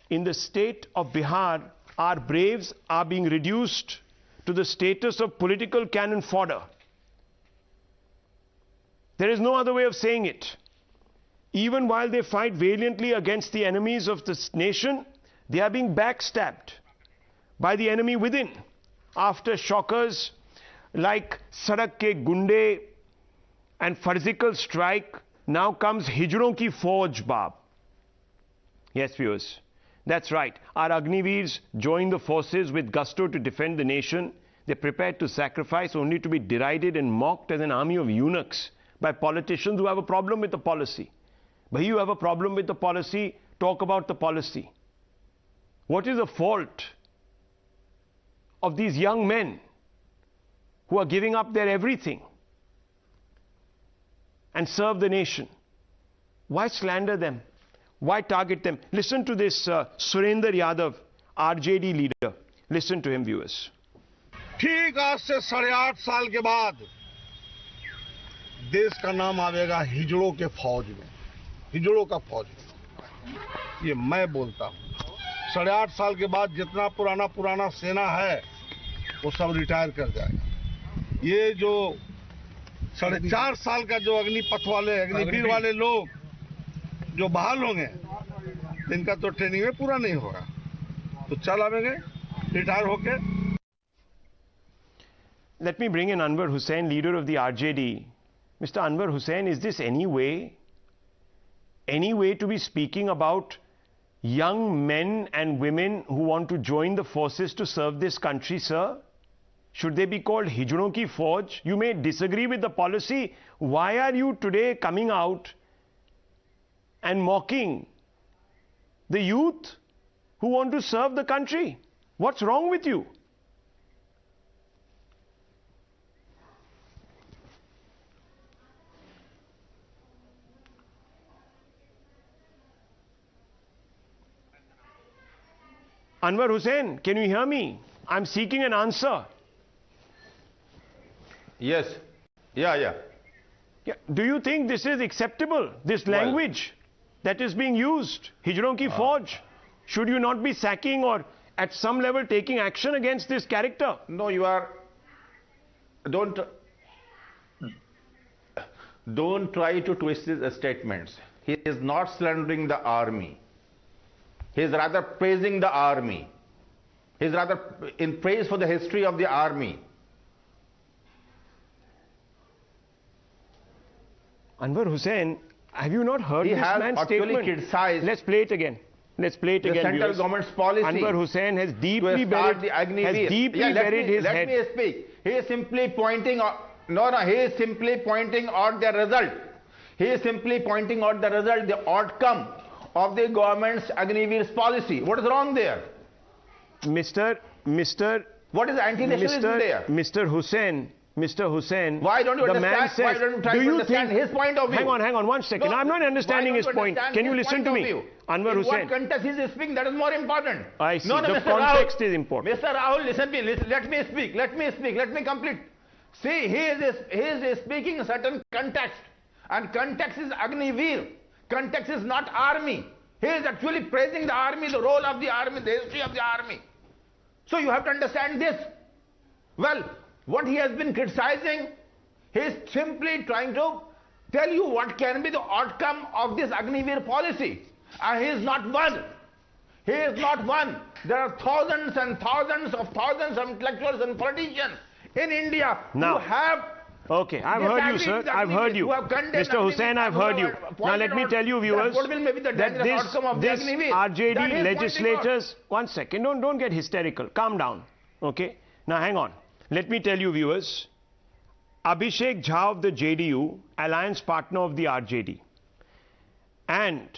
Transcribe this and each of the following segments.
in the state of Bihar, our braves are being reduced to the status of political cannon fodder. There is no other way of saying it. Even while they fight valiantly against the enemies of this nation, they are being backstabbed by the enemy within. After shockers like Sadak Ke Gunde and Farzical Strike, now comes Hijron Ki Fauj, Baab. Yes, viewers, that's right. Our Agniveers joined the forces with gusto to defend the nation. They're prepared to sacrifice only to be derided and mocked as an army of eunuchs by politicians who have a problem with the policy. But you have a problem with the policy, talk about the policy. What is the fault of these young men who are giving up their everything and serve the nation? Why slander them? Why target them? Listen to this Surendra Yadav, RJD leader. Listen to him, viewers. ठीक आज से 8.5 साल के बाद देश का नाम आवेगा हिजड़ों के फौज में, हिजड़ों का फौज में। ये मैं बोलता हूँ। 8.5 साल के बाद जितना पुराना सेना है वो सब रिटायर कर जाएगा। ये जो 4.5 साल का जो अग्निपथ वाले अग्निवीर वाले लोग जो बहाल होंगे, इनका तो ट्रेनिंग में पूरा नहीं होगा, तो चल आवेंगे रिटायर होके। Let me bring in Anwar Hussain, leader of the RJD. Mr. Anwar Hussain, is this any way to be speaking about young men and women who want to join the forces to serve this country, sir? Should they be called Hijron Ki Fauj? You may disagree with the policy. Why are you today coming out and mocking the youth who want to serve the country? What's wrong with you? Anwar Hussain, can you hear me? I'm seeking an answer. Yes. Yeah. Do you think this is acceptable, this language that is being used? Hijron Ki Fauj. Should you not be sacking or at some level taking action against this character? No, you are. Don't try to twist his statements. He is not slandering the army. He is rather praising the army. He is rather in praise for the history of the army. Anwar Hussain, have you not heard he this man's statement? Criticized. Let's play it again. The central viewers. Government's policy. Anwar Hussain has deeply buried his head. Let me speak. He is simply pointing out. No, he is simply pointing out the result. He is simply pointing out the result, the outcome of the government's Agniveers policy. What is wrong there? Mr. What is anti-nationalism there? Mr. Hussain. Why don't you understand? Why don't you try to understand his point of view? Hang on 1 second. No, I'm not understanding his point. Can you listen to me? Anwar Hussain. In what context he is speaking, that is more important. I see. No, the context is important. Mr. Rahul, listen to me. Let me speak. Let me complete. See, he is speaking in certain context. And context is Agniveer. Context is not army. He is actually praising the army, the role of the army, the history of the army. So you have to understand this. Well, what he has been criticizing, he is simply trying to tell you what can be the outcome of this Agniveer policy. And he is not one. He is not one. There are thousands and thousands of intellectuals and politicians in India who have... Okay, I've heard you, sir. I've heard you. Mr. Hussain, I've heard you. Now let me tell you, viewers, that this RJD legislators... 1 second, don't get hysterical. Calm down. Okay? Now hang on. Let me tell you, viewers, Abhishek Jha of the JDU, alliance partner of the RJD, and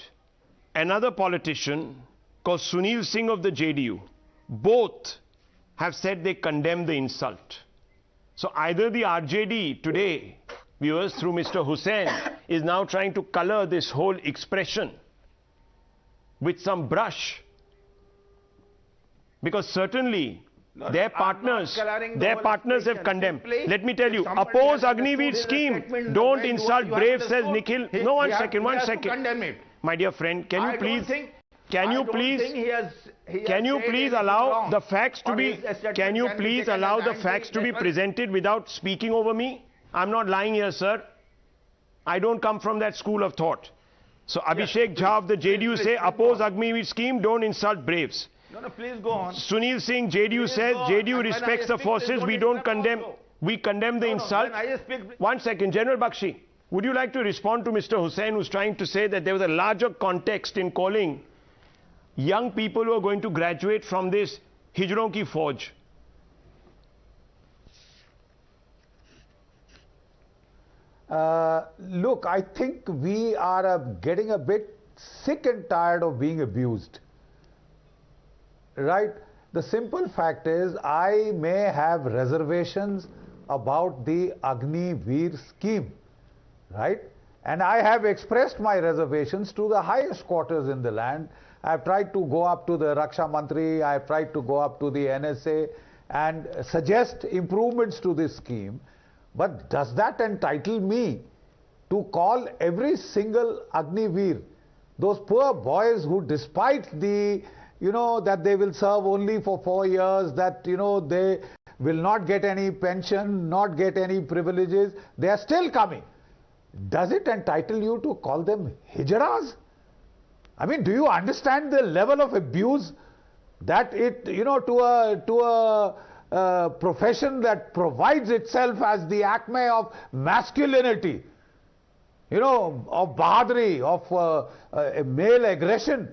another politician called Sunil Singh of the JDU, both have said they condemn the insult. So either the RJD today, viewers, through Mr. Hussain, is now trying to color this whole expression with some brush, because certainly their partners have condemned. Let me tell you, oppose Agniveer scheme. Don't insult brave, says Nikhil. No, one second. My dear friend, can you please... Can you please allow the facts to be presented without speaking over me? I'm not lying here, sir. I don't come from that school of thought. So Abhishek Jha of the JDU say oppose Agniveer scheme, don't insult braves. No, please go on. Sunil Singh, JDU says JDU respects the forces. We don't condemn. We condemn the insult. One second, General Bakshi, would you like to respond to Mr. Hussain, who's trying to say that there was a larger context in calling young people who are going to graduate from this hijron ki fauj? Look, I think we are getting a bit sick and tired of being abused. Right? The simple fact is, I may have reservations about the Agniveer scheme, right? And I have expressed my reservations to the highest quarters in the land. I have tried to go up to the Raksha Mantri, I have tried to go up to the NSA and suggest improvements to this scheme. But does that entitle me to call every single Agniveer, those poor boys who, despite the, that they will serve only for 4 years, that, they will not get any pension, not get any privileges, they are still coming. Does it entitle you to call them hijras? I mean, do you understand the level of abuse that it, to a profession that provides itself as the acme of masculinity, of bahadri, of male aggression.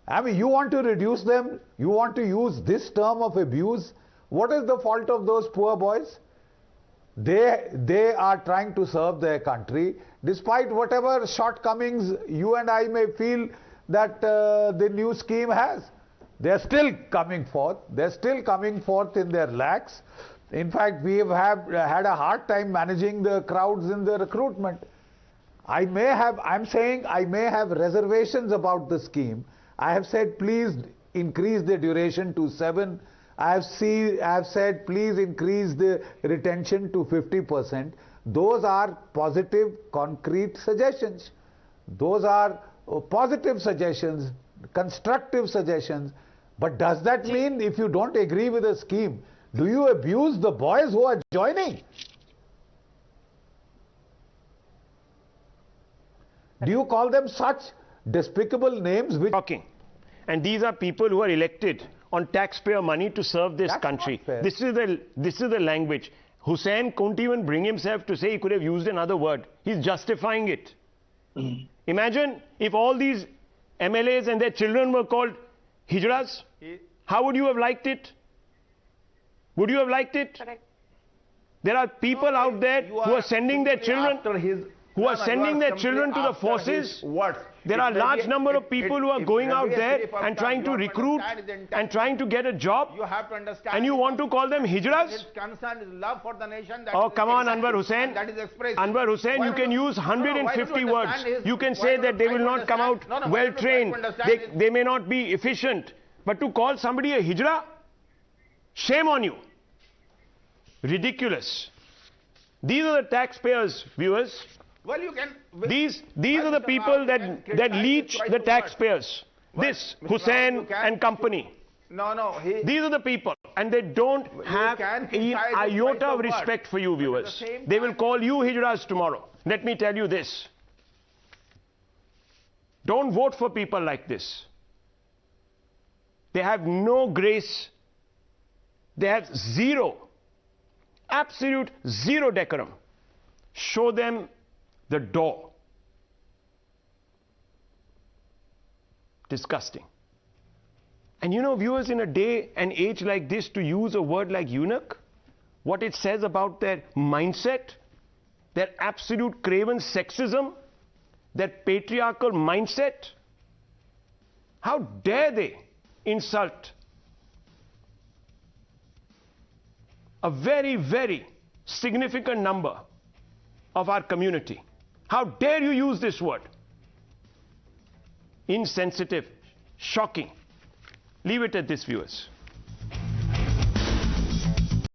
I mean, you want to reduce them, you want to use this term of abuse. What is the fault of those poor boys? They are trying to serve their country, despite whatever shortcomings you and I may feel that the new scheme has. They are still coming forth. They are still coming forth in their lakhs. In fact, we have had a hard time managing the crowds in the recruitment. I'm saying I may have reservations about the scheme. I have said please increase the duration to 7. I have said please increase the retention to 50%. Those are positive, concrete suggestions. Those are positive suggestions, constructive suggestions. But does that mean if you don't agree with a scheme, do you abuse the boys who are joining? Do you call them such despicable names? Talking. And these are people who are elected on taxpayer money to serve this country. This is the language. Hussain couldn't even bring himself to say he could have used another word. He's justifying it. Imagine if all these MLAs and their children were called hijras. How would you have liked it? Would you have liked it? Correct. There are people out there who are sending their children to the forces. There are a large number of people who are going out there and trying to recruit and trying to get a job. You have to understand. And you want to call them hijras? His concern is love for the nation. Oh, come on, Anwar Hussain. That is expressed. Anwar Hussain, you can use 150 words. You can say that they will not come out well trained. They may not be efficient. But to call somebody a hijra? Shame on you. Ridiculous. These are the taxpayers, viewers. Well, you can. These are the people that leech the taxpayers. This Hussain and company. No. These are the people, and they don't have an iota of respect for you, viewers. They will call you hijras tomorrow. Let me tell you this. Don't vote for people like this. They have no grace. They have absolute zero decorum. Show them the door. Disgusting. And viewers, in a day and age like this, to use a word like eunuch, what it says about their mindset, their absolute craven sexism, their patriarchal mindset, how dare they insult a very, very significant number of our community. How dare you use this word? Insensitive, shocking. Leave it at this, viewers.